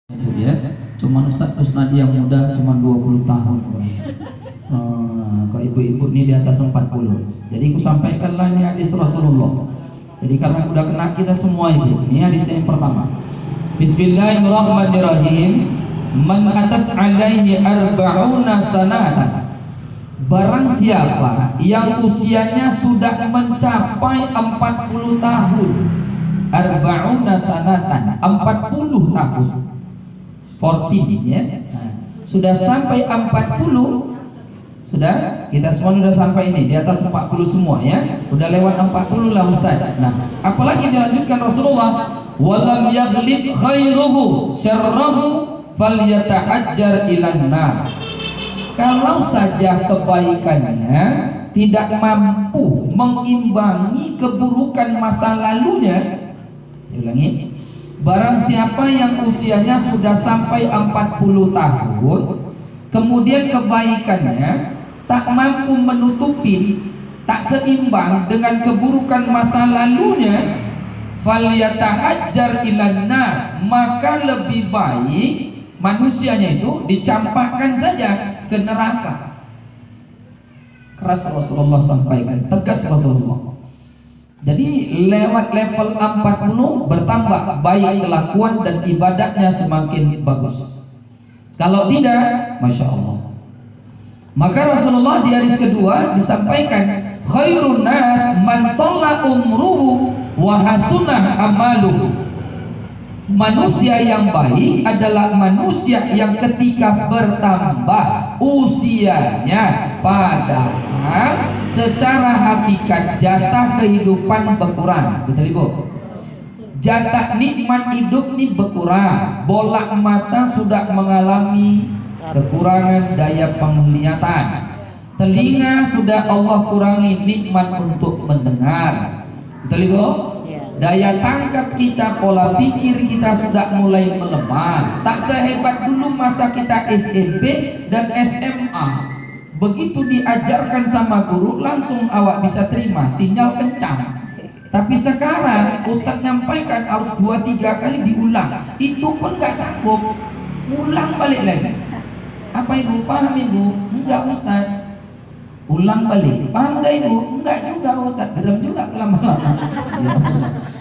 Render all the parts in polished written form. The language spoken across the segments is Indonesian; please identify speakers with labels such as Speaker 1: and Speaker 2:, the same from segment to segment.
Speaker 1: Itu ya, cuman Ustaz Kusnadi yang muda cuma 20 tahun. Kok ibu-ibu ini di atas 40. Jadi aku sampaikanlah ini hadis Rasulullah. Jadi karena udah kena kita semua ibu. Ini hadisnya yang pertama. Bismillahirrahmanirrahim. Man atat alaihi arba'una sanatan. Barang siapa yang usianya sudah mencapai 40 tahun. Arba'una sanatan, 40 tahun. 14 ya. Nah, sudah sampai 40, sudah kita semua sudah sampai ini di atas 40 semua ya. Udah lewat 40 lah Ustaz. Nah, apalagi dilanjutkan Rasulullah, walam yaghlib khairuhu syarrahu falyatahajjar ilan nar. Kalau saja kebaikannya tidak mampu mengimbangi keburukan masa lalunya, saya ulangi, barang siapa yang usianya sudah sampai 40 tahun kemudian kebaikannya tak mampu menutupi, tak seimbang dengan keburukan masa lalunya, falyatahajjar ilan nar, maka lebih baik manusianya itu dicampakkan saja ke neraka. Keras Rasulullah sampaikan, tegas Rasulullah. Jadi lewat level 40 bertambah baik kelakuan dan ibadahnya semakin bagus. Kalau tidak, Masya Allah. Maka Rasulullah di hadis kedua disampaikan, khairun nas man tolla umruhu wa hasunah amaluhu. Manusia yang baik adalah manusia yang ketika bertambah usianya, padahal secara hakikat jatah kehidupan berkurang. Betul Ibu? Jatah nikmat hidup ini berkurang. Bola mata sudah mengalami kekurangan daya penglihatan. Telinga sudah Allah kurangi nikmat untuk mendengar. Betul Ibu? Daya tangkap kita, pola pikir kita sudah mulai melemah. Tak sehebat dulu masa kita SMP dan SMA. Begitu diajarkan sama guru langsung awak bisa terima, sinyal kencang. Tapi sekarang Ustadz nyampaikan harus 2-3 kali diulang, itu pun gak sanggup, ulang balik lagi. Apa Ibu? Paham Ibu? Enggak Ustadz. Ulang balik, paham gak Ibu? Enggak juga Ustadz, gerem juga lama-lama. Ya.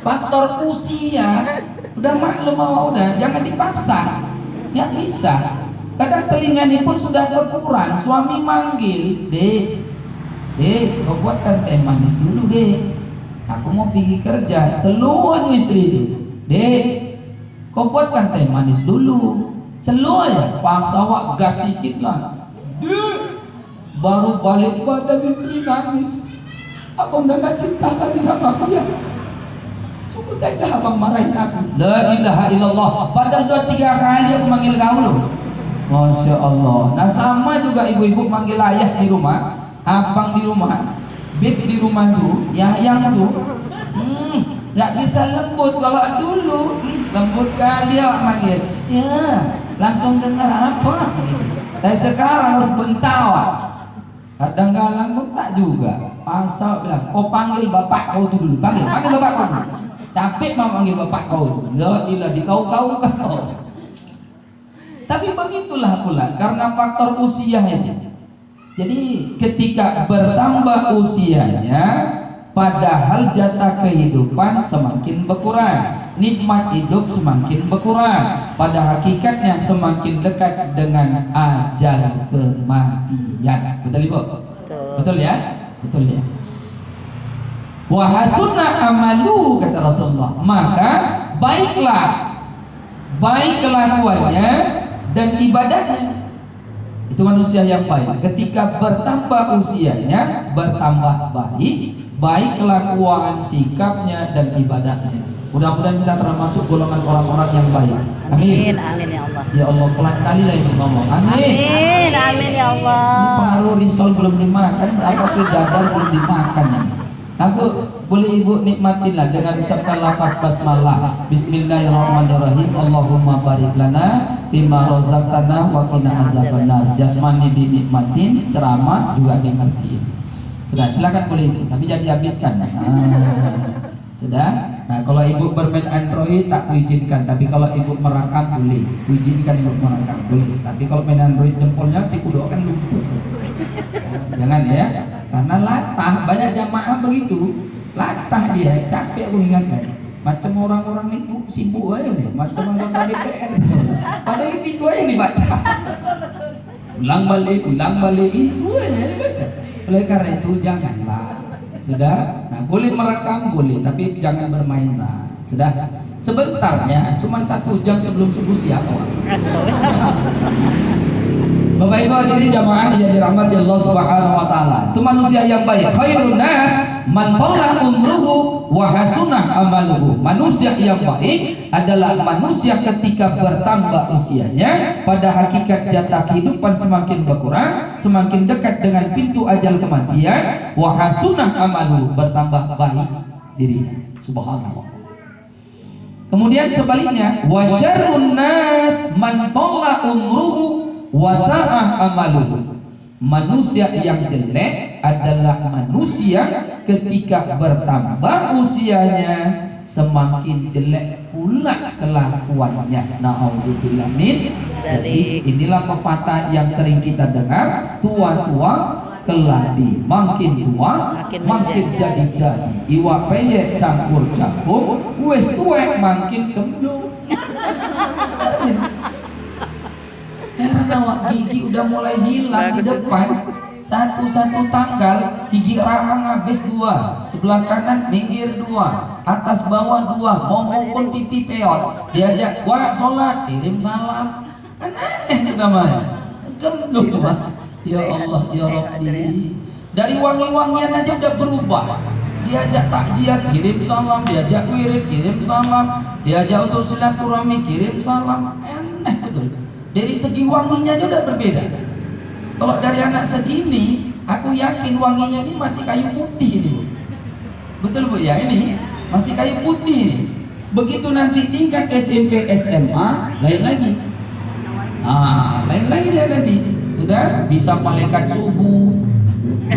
Speaker 1: Faktor usia udah maklum awak, udah jangan dipaksa, nggak bisa. Kadang telinga ini pun sudah berkurang. Suami manggil, dek, kau buatkan teh manis dulu dek, aku mau pergi kerja. Seluruh istri itu, dek, kau buatkan teh manis dulu. Selalu aja, paksa awak gas sedikit lah, dek. Baru balik badan istri nangis. Abang udah gak cinta lagi sama aku ya. Sungguh tega abang marahin aku. La ilaha illallah. Padahal 2-3 kali aku manggil kau loh. Masya Allah. Nah sama juga ibu-ibu manggil ayah di rumah, abang di rumah, beb di rumah tuh, yang tuh. Gak bisa lembut. Kalau dulu lembut kali awak manggil. Ya langsung dengar apa. Tapi sekarang harus bentar. Kadang galang pun tak juga. Pasal bilang, kau panggil bapak kau itu dulu. Panggil bapak kau dulu. Capek mau panggil bapak kau itu. Ya ilah di kau kau. Tapi begitulah pula karena faktor usia itu. Jadi ketika bertambah usianya, padahal jatah kehidupan semakin berkurang, nikmat hidup semakin berkurang, pada hakikatnya semakin dekat dengan ajal kematian. Betul Ibu? Betul ya? Betul ya. Wa hasunna amalu, kata Rasulullah, maka baik kelakuannya dan ibadahnya. Itu manusia yang baik. Ketika bertambah usianya, bertambah baik kelakuan, sikapnya dan ibadahnya. Mudah-mudahan kita termasuk golongan orang-orang yang baik. Amin.
Speaker 2: Amin ya Allah.
Speaker 1: Ya Allah, pelan kali lah itu ngomong. Amin.
Speaker 2: Amin ya Allah.
Speaker 1: Ini pengaruh risol belum dimakan, apa dadar belum dimakan. Aku boleh Ibu nikmatin lah dengan ucapkan lafaz basmalah. Bismillahirrahmanirrahim. Allahumma barik lana fima razaqtana wa qina azabannar. Jasmani dinikmatin, ceramah juga dimengertiin. Sudah, silakan boleh Ibu, tapi jangan dihabiskan. Sudah? Nah, kalau ibu bermain Android tak kuizinkan, tapi kalau ibu merekam boleh. Kuizinkan ibu merekam boleh. Tapi kalau main Android jempolnya dikudokan lumpuh. Jangan ya, karena latah. Banyak jamaah begitu, latah dia, capek aku ingatkan. Macam orang-orang itu sibuk aja nih, macam anggota DPR. Padahal itu aja yang dibaca. Ulang balik itu aja yang dibaca. Oleh karena itu janganlah. Sudah, nah boleh merekam boleh, tapi jangan bermainlah. Sudah, sebentarnya, cuma 1 jam sebelum subuh siap. Bapak Ibu hadirin jamaah yang dirahmati Allah Subhanahu wa taala. Itu manusia yang baik. Khairun nas man tallah umruhu wa hasunah amaluhu. Manusia yang baik adalah manusia ketika bertambah usianya, pada hakikat jatah kehidupan semakin berkurang, semakin dekat dengan pintu ajal kematian, wa hasunah amaluhu, bertambah baik dirinya. Subhanallah. Kemudian sebaliknya, wa syarrun nas man tallah umruhu wasa'ah amaluhu. Manusia yang jelek adalah manusia ketika bertambah usianya semakin jelek pula kelakuannya. Na'udzubillah min. Jadi inilah pepatah yang sering kita dengar, tua-tua keladi, makin tua makin jadi-jadi. Iwak peyek campur jagung, wes tuwek makin gemblong. Karena gigi udah mulai hilang di depan, satu-satu tanggal gigi rahang habis 2, sebelah kanan minggir 2, atas bawah 2, ngomong pun pipi peot, diajak wah sholat kirim salam, aneh udah mah gemblung mah. Ya Allah ya Rabbi, dari wangi-wangian aja udah berubah. Diajak takziah kirim salam, diajak wirid kirim salam, diajak untuk silaturahmi kirim salam, aneh betul. Dari segi wanginya aja udah berbeda. Kalau dari anak segini, aku yakin wanginya ini masih kayu putih ini, Bu. Betul Bu ya, ini masih kayu putih ini. Begitu nanti tingkat SMP SMA, lain lagi. Lain lagi dia nanti. Sudah bisa malaikat subuh.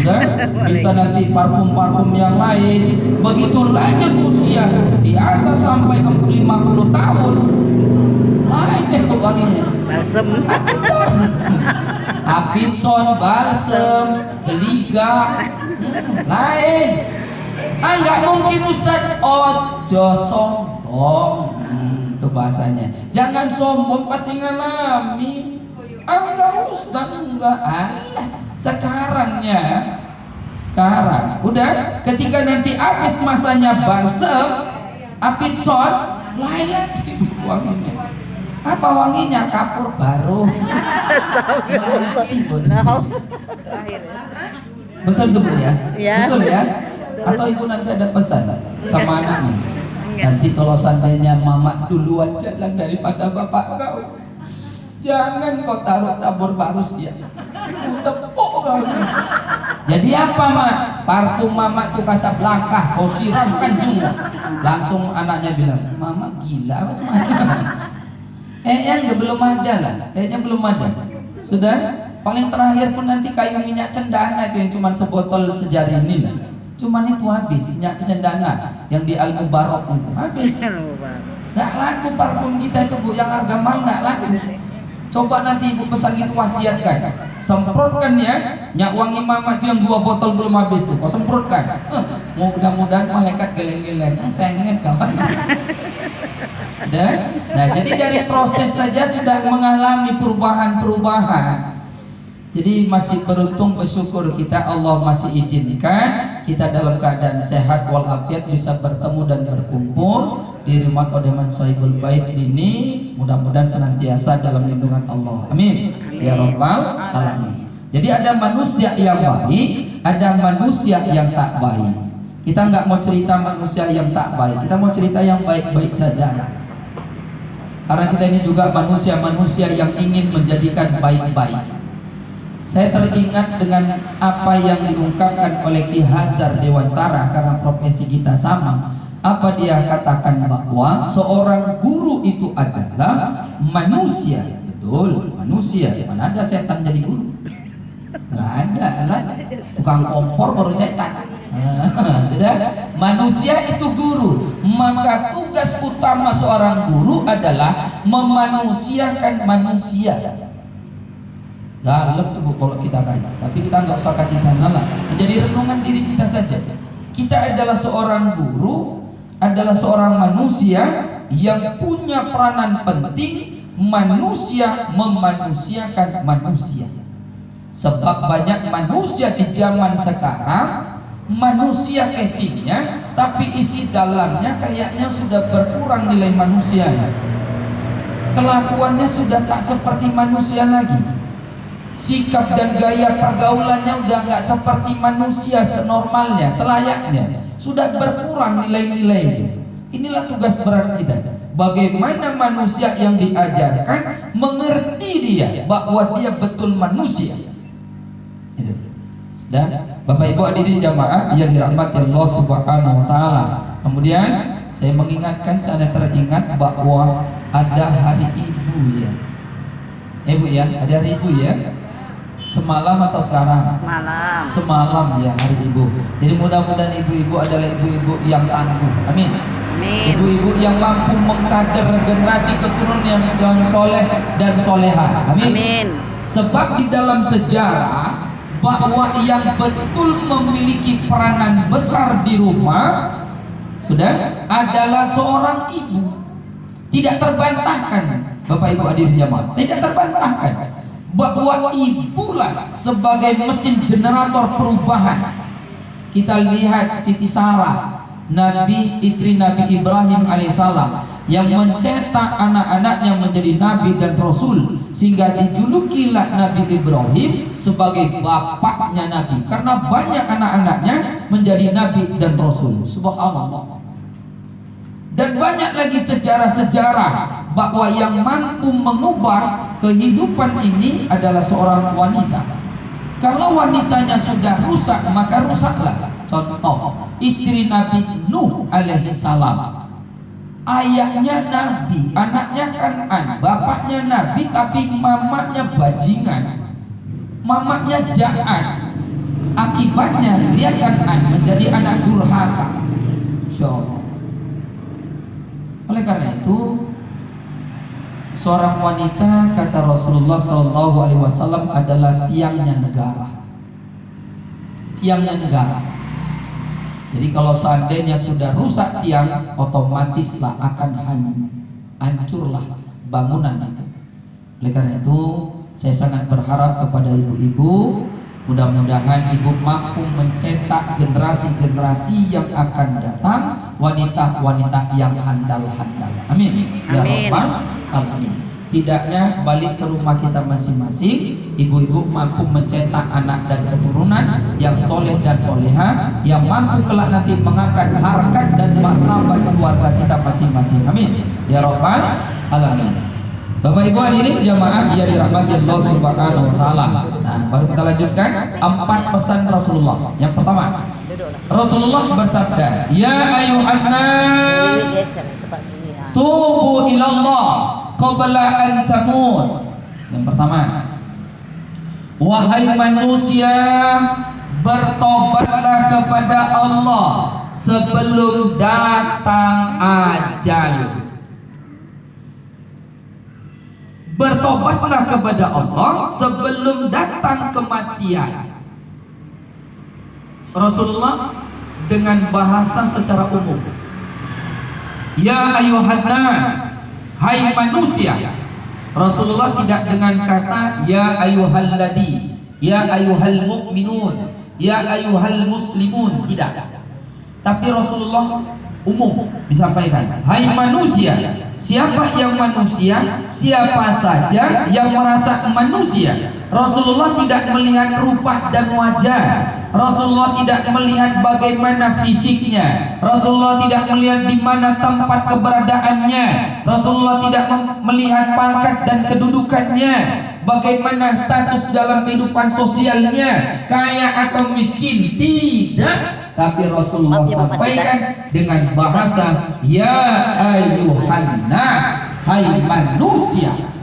Speaker 1: Sudah bisa nanti parfum-parfum yang lain. Begitu lanjut usia di atas sampai 50 tahun, lain deh wanginya.
Speaker 2: Balsem.
Speaker 1: Apinson, balsem, geliga, lain. Nggak mungkin Ustaz. Ojo sombong, itu bahasanya. Jangan sombong, pasti ngalami. Enggak Ustaz, enggak. Allah, sekarangnya. Sekarang, udah. Ketika nanti habis masanya balsem, apinson, lain lagi wanginya. Apa wanginya? Kapur baru. Betul tuh Bu ya? Betul ya? Atau ibu nanti ada pesan sama anaknya? Nanti kalau seandainya mama duluan jalan daripada bapak kau, jangan kau taruh tabur barus ya, tepuk kau. Jadi apa mak? Parfum mama tuh Casablanca, kau siramkan semua. Langsung anaknya bilang, mama gila apa cuma? Kayaknya belum ada lah, kayaknya belum ada. Sudah, paling terakhir pun nanti kayu minyak cendana itu yang cuma sebotol sejari ini lah. Cuman itu habis, minyak cendana yang di Al Mubarak itu habis. Nggak laku parfum kita itu Bu, yang harga mahal nggak laku. Coba nanti ibu pesan gitu wasiatkan, semprotkan ya, minyak wangi mama itu yang 2 botol belum habis tuh, kau semprotkan. Mudah-mudahan malaikat geleng-geleng, sengit kawan. Sudah. Nah, jadi dari proses saja sudah mengalami perubahan-perubahan. Jadi masih beruntung, bersyukur kita, Allah masih izinkan kita dalam keadaan sehat walafiat bisa bertemu dan berkumpul di rumah Qaudaman Sohibul Bait ini. Mudah-mudahan senantiasa dalam lindungan Allah. Amin. Ya Rabbal Alamin. Jadi ada manusia yang baik, ada manusia yang tak baik. Kita nggak mau cerita manusia yang tak baik, kita mau cerita yang baik-baik saja lah. Karena kita ini juga manusia-manusia yang ingin menjadikan baik-baik. Saya teringat dengan apa yang diungkapkan oleh Ki Hazar Dewantara, karena profesi kita sama. Apa dia katakan, bahwa seorang guru itu adalah manusia. Betul, manusia. Mana ada setan jadi guru? Nggak ada lah. Tukang kompor baru setan. Sudah, manusia itu guru, maka tugas utama seorang guru adalah memanusiakan manusia. Dalam tuh kalau kita kaji, tapi kita nggak usah kaji sana lah, menjadi renungan diri kita saja. Kita adalah seorang guru, adalah seorang manusia yang punya peranan penting. Manusia memanusiakan manusia. Sebab banyak manusia di zaman sekarang, manusia casingnya, tapi isi dalamnya kayaknya sudah berkurang nilai manusianya. Kelakuannya sudah tak seperti manusia lagi. Sikap dan gaya pergaulannya udah nggak seperti manusia senormalnya, selayaknya. Sudah berkurang nilai-nilai itu. Inilah tugas berat kita. Bagaimana manusia yang diajarkan mengerti dia bahwa dia betul manusia. Dan Bapak Ibu hadirin jamaah yang dirahmati Allah Subhanahu wa taala. Kemudian saya mengingatkan, saya teringat bahwa ada hari ibu ya. Ibu ya, ada hari ibu ya. Semalam atau sekarang?
Speaker 2: Semalam.
Speaker 1: Semalam ya hari ibu. Jadi mudah-mudahan ibu-ibu adalah ibu-ibu yang tangguh. Amin. Ibu-ibu yang mampu mengkader generasi keturunan yang soleh dan soleha. Amin.
Speaker 2: Amin.
Speaker 1: Sebab di dalam sejarah bahwa yang betul memiliki peranan besar di rumah sudah adalah seorang ibu. Tidak terbantahkan, Bapak Ibu hadirin jamaah, tidak terbantahkan bahwa ibulah sebagai mesin generator perubahan. Kita lihat Siti Sarah, Nabi, istri Nabi Ibrahim alaihissalam, yang mencetak anak-anaknya menjadi nabi dan rasul, sehingga dijulukilah Nabi Ibrahim sebagai bapaknya nabi, karena banyak anak-anaknya menjadi nabi dan rasul. Subhanallah. Dan banyak lagi sejarah-sejarah bahwa yang mampu mengubah kehidupan ini adalah seorang wanita. Kalau wanitanya sudah rusak, maka rusaklah. Contoh, istri Nabi Nuh alaihi salam. Ayahnya Nabi, anaknya Kan'an, bapaknya Nabi, tapi mamanya bajingan, mamanya jahat. Akibatnya dia Kan'an menjadi anak durhaka. Insyaallah. Oleh karena itu, seorang wanita, kata Rasulullah SAW, adalah tiangnya negara. Tiangnya negara. Jadi kalau seandainya sudah rusak tiang, otomatislah akan hancurlah bangunan itu. Oleh karena itu, saya sangat berharap kepada ibu-ibu, mudah-mudahan ibu mampu mencetak generasi-generasi yang akan datang, wanita-wanita yang handal-handal. Amin. Ya Rabbal alamin. Setidaknya balik ke rumah kita masing-masing, ibu-ibu mampu mencetak anak dan keturunan yang soleh dan soleha, yang mampu kelak nanti mengangkat harkat dan martabat keluarga kita masing-masing. Amin. Ya Rabbal alamin. Bapak Ibu hadirin jamaah yang dirahmati Allah Subhanahu wa taala. Nah, baru kita lanjutkan 4 pesan Rasulullah. Yang pertama, Rasulullah bersabda, "Ya ayuhan nas, tubu ilallah qabla an tamut." Yang pertama, wahai manusia, bertobatlah kepada Allah sebelum datang ajal. Bertobatlah kepada Allah sebelum datang kematian. Rasulullah dengan bahasa secara umum, ya ayuhan nas, hai manusia. Rasulullah tidak dengan kata ya ayuhal ladzi, ya ayuhal mu'minun, ya ayuhal muslimun, tidak. Tapi Rasulullah umum disampaikan, hai manusia. Siapa yang manusia? Siapa saja yang merasa manusia. Rasulullah tidak melihat rupa dan wajah. Rasulullah tidak melihat bagaimana fisiknya. Rasulullah tidak melihat di mana tempat keberadaannya. Rasulullah tidak melihat pangkat dan kedudukannya, bagaimana status dalam kehidupan sosialnya, kaya atau miskin. Tidak. Tapi Rasulullah sampaikan dengan bahasa ya ayyuhan nas, hai manusia.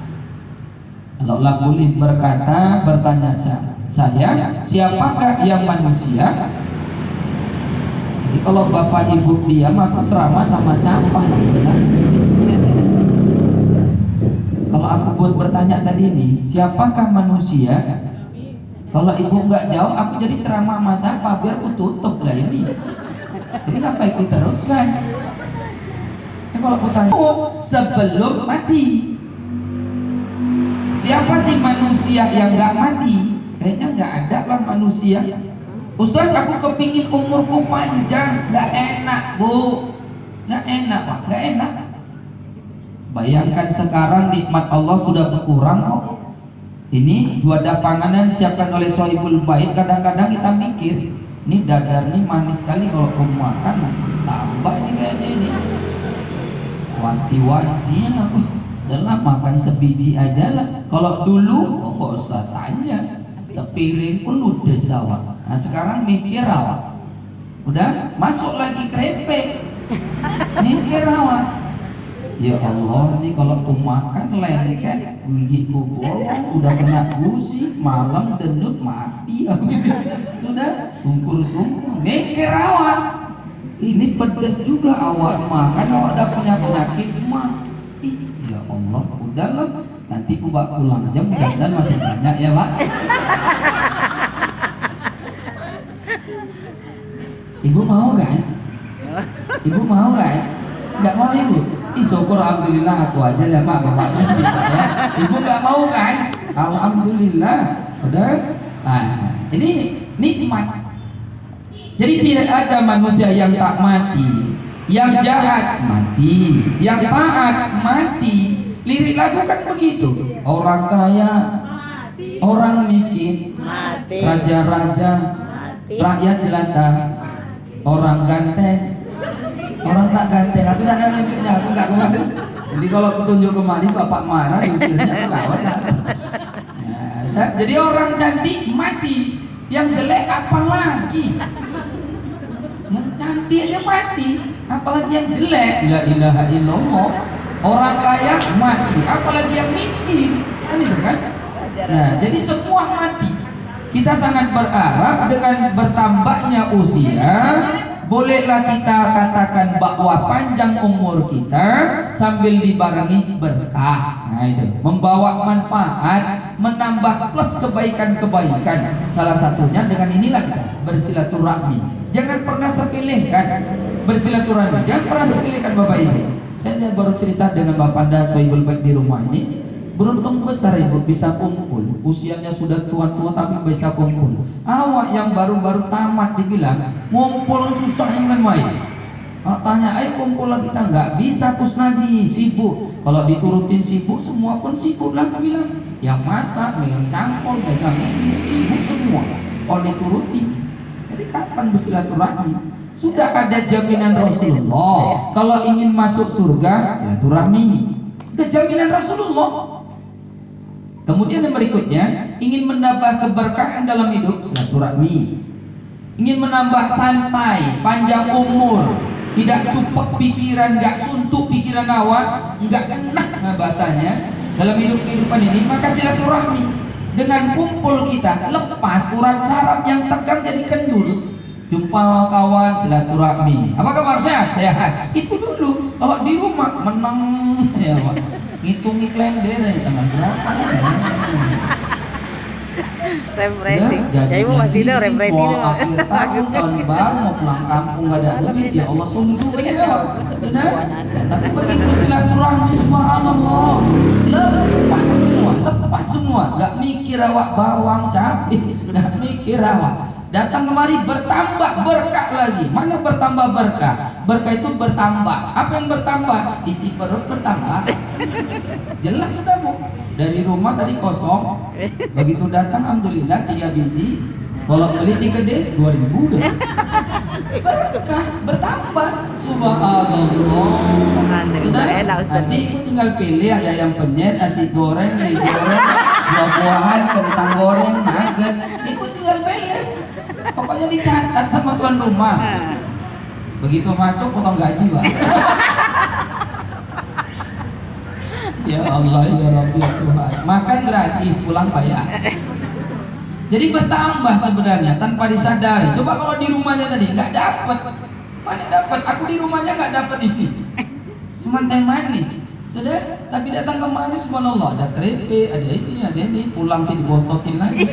Speaker 1: Kalau boleh bertanya saya, siapakah yang manusia? kalau bapak ibu diam, aku ceramah sama siapa sebenarnya? Kalau aku bertanya tadi nih, siapakah manusia? Kalau ibu nggak jawab, aku jadi ceramah sama siapa? Biar aku tutup lah ini. Jadi ngapain kita teruskan? Kalau aku tanya, sebelum mati, siapa sih manusia yang nggak mati? Kayaknya nggak ada lah manusia. Ustaz, aku kepingin umurku panjang. Nggak enak bu, nggak enak pak, nggak enak. Bayangkan sekarang nikmat Allah sudah berkurang kok. Ini juada panganan siapkan oleh Sohibul Bait. Kadang-kadang kita mikir, ini dadar nih manis sekali, kalau aku makan tambah nih kayaknya ini. Wanti-wanti aku dalam makan sebiji aja lah. Kalau dulu nggak usah tanya, sepiring pun ludes awak. Nah sekarang mikir awak, udah masuk lagi kerepek, mikir awak. Ya Allah, nih kalau aku makan lengket, gigiku bolong, udah kena gusi, malam denyut mati aku. Sudah sungkur-sungkur, mikir awak. Ini pedas juga awak makan, awak ada penyakit mah. Ih, ya Allah, udahlah, nanti aku bawa pulang aja, mudah-mudahan masih banyak ya pak. Ibu mau kan? Ibu mau kan? Nggak mau ibu? Ih syukur alhamdulillah aku aja ya pak, bapaknya juga ya. Ibu nggak mau kan? Alhamdulillah, udah. Nah, ini nikmat. Jadi tidak ada manusia yang tak mati, yang jahat mati, yang taat mati. Lirik lagu kan begitu. Orang kaya, orang miskin, raja-raja, rakyat jelata, orang ganteng, orang tak ganteng. Aku sadar nunjuknya, aku nggak kemarin. Jadi kalau aku tunjuk kemari bapak marah, diusirnya kawan lah. Nah, jadi orang cantik mati, yang jelek apa lagi? Yang cantik aja mati, apalagi yang jelek. La ilaha illallah. Orang kaya mati, apalagi yang miskin. Kan itu kan? Nah, jadi semua mati. Kita sangat berharap dengan bertambahnya usia, bolehlah kita katakan bahwa panjang umur kita sambil dibarengi berkah. Nah itu, membawa manfaat, menambah plus kebaikan-kebaikan. Salah satunya dengan inilah kita bersilaturahmi. Jangan pernah sepilihkan bersilaturahmi. Jangan pernah sepilihkan Bapak Ibu. Saya baru cerita dengan Bapak Anda Sohibul Bait di rumah ini. Beruntung besar ibu bisa kumpul. Usianya sudah tua-tua tapi bisa kumpul. Awak yang baru-baru tamat dibilang ngumpul susah dengan main. Tanya, ayo kumpul lagi, kita nggak bisa Kusnadi, sibuk. Kalau diturutin sibuk, semua pun sibuk lah aku bilang. Yang masak, megang cangkol, megang ini, sibuk semua. Kalau diturutin, jadi kapan bersilaturahmi? Sudah ada jaminan Rasulullah. Kalau ingin masuk surga, silaturahmi. Ada jaminan Rasulullah. Kemudian yang berikutnya, ingin menambah keberkahan dalam hidup, silaturahmi. Ingin menambah santai, panjang umur, tidak cuplak pikiran, nggak suntuk pikiran awak, nggak enak bahasanya dalam hidup kehidupan ini, maka silaturahmi. Dengan kumpul kita, lepas urat saraf yang tegang jadi kendur. Jumpa kawan, silaturahmi. Apa kabar, sehat? Sehat. Itu dulu. Kalau di rumah menang ya Pak. Ngitungi klender tanggal berapa
Speaker 2: refreshing ya ibu masih ada refreshing itu
Speaker 1: akhir tahun baru mau pulang kampung gak ada duit, ya Allah sungguh ya sudah ya, tapi begitu silaturahmi subhanallah lepas semua gak mikir awak bawang cabai, gak mikir awak datang kemari bertambah berkah lagi. Mana bertambah berkah? Berkah itu bertambah. Apa yang bertambah? Isi perut bertambah. Jelas sudah bu. Dari rumah tadi kosong. Begitu datang alhamdulillah 3 biji. Kalau beli di kedai 2.000 udah. Berkah bertambah. Subhanallah. Sudah. Nanti aku tinggal pilih, ada yang penyet, nasi goreng, mie goreng, buah-buahan, kentang goreng, nugget. Itu tinggal pilih. Pokoknya dicatat sama tuan rumah. Begitu masuk potong gaji pak. Ya Allah ya Rabbi ya Tuhan. Makan gratis, pulang bayar. Jadi bertambah sebenarnya tanpa disadari. Coba kalau di rumahnya tadi nggak dapat, Mana dapat? Aku di rumahnya nggak dapat ini. Cuman teh manis. Sudah, tapi datang kemari subhanallah ada keripik, ada ini, pulang dibototin lagi.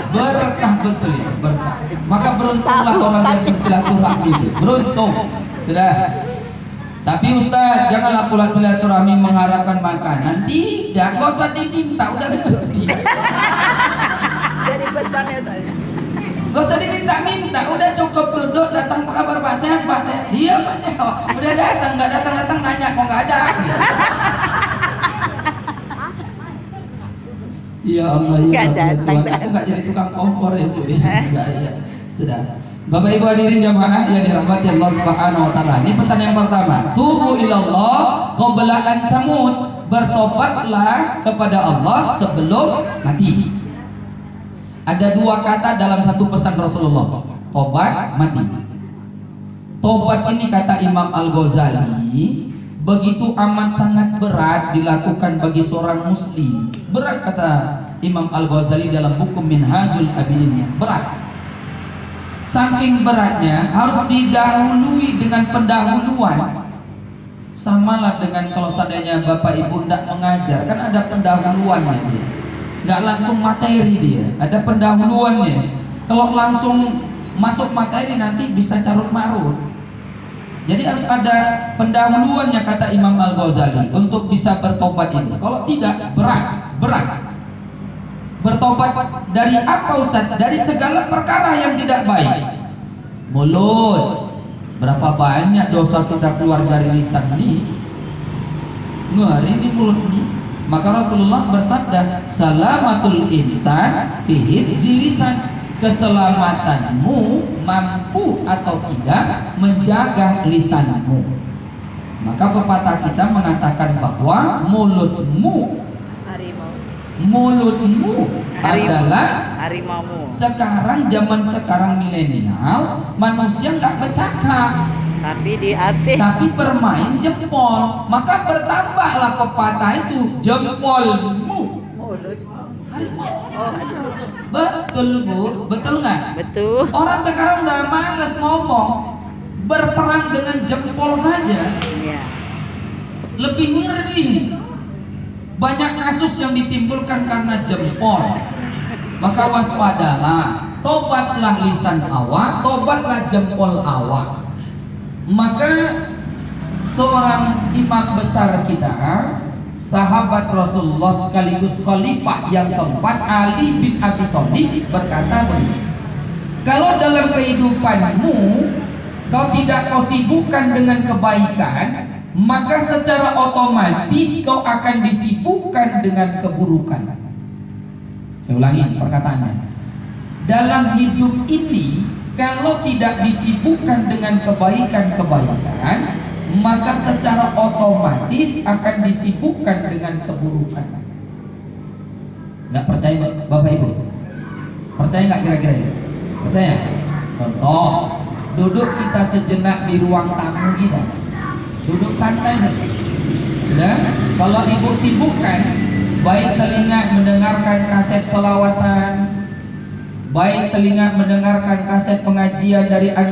Speaker 1: Berkah betul ya, berkah. Maka beruntunglah orang yang bersilaturahmi itu. Beruntung. Sudah. Tapi Ustaz, janganlah pula silaturahmi mengharapkan makanan. Tidak, nggak usah diminta, udah ngerti.
Speaker 2: Jadi pesannya tadi.
Speaker 1: Gak usah diminta-minta, udah cukup duduk, datang apa kabar Pak, sehat Pak, diam aja. Udah datang, nggak datang nanya kok nggak ada. Ya Allah, ya Tuhan, aku nggak jadi tukang kompor ya Bu. Ya. Sudah. Bapak Ibu hadirin jamaah yang dirahmati Allah Subhanahu wa taala. Ini pesan yang pertama, tubu ilallah qabla an tamut. Bertobatlah kepada Allah sebelum mati. Ada dua kata dalam satu pesan Rasulullah, tobat, mati. Tobat ini kata Imam Al-Ghazali begitu amat sangat berat dilakukan bagi seorang muslim. Berat kata Imam Al-Ghazali dalam buku Minhajul Abidin, berat. Saking beratnya harus didahului dengan pendahuluan. Samalah dengan kalau seandainya Bapak Ibu tidak mengajar, kan ada pendahuluannya dia. Nggak langsung materi dia, ada pendahuluannya. Kalau langsung masuk materi nanti bisa carut marut. Jadi harus ada pendahuluannya kata Imam Al-Ghazali untuk bisa bertobat itu. Kalau tidak berat. Bertobat dari apa Ustaz? Dari segala perkara yang tidak baik. Mulut, berapa banyak dosa kita keluar dari lisan ini? Ngeri ini mulut ini. Maka Rasulullah bersabda, salamatul insan fi zilisan. Keselamatanmu mampu atau tidak menjaga lisanmu. Maka pepatah kita mengatakan bahwa mulutmu adalah
Speaker 2: harimaumu.
Speaker 1: Sekarang zaman sekarang milenial manusia nggak bercakap, tapi bermain jempol. Maka bertambahlah pepatah itu, jempolmu
Speaker 2: Mulut.
Speaker 1: harimau.
Speaker 2: Oh,
Speaker 1: Betul Bu, betul nggak?
Speaker 2: betul.
Speaker 1: Orang sekarang udah malas ngomong, berperang dengan jempol saja.
Speaker 2: Iya.
Speaker 1: Lebih ngeri. Banyak kasus yang ditimbulkan karena jempol. Maka waspadalah, tobatlah lisan awak, tobatlah jempol awak. Maka seorang imam besar kita, sahabat Rasulullah sekaligus khalifah yang keempat, Ali bin Abi Thalib berkata begini, kalau dalam kehidupanmu kau tidak kau sibukkan dengan kebaikan, maka secara otomatis kau akan disibukkan dengan keburukan. Saya ulangi perkataannya. Dalam hidup ini kalau tidak disibukkan dengan kebaikan-kebaikan, maka secara otomatis akan disibukkan dengan keburukan. Nggak percaya Bapak Ibu? Percaya nggak kira-kira? Percaya? Contoh, duduk kita sejenak di ruang tamu kita, duduk santai saja. Sudah? Kalau ibu sibukkan, baik telinga mendengarkan kaset selawatan, baik telinga mendengarkan kaset pengajian dari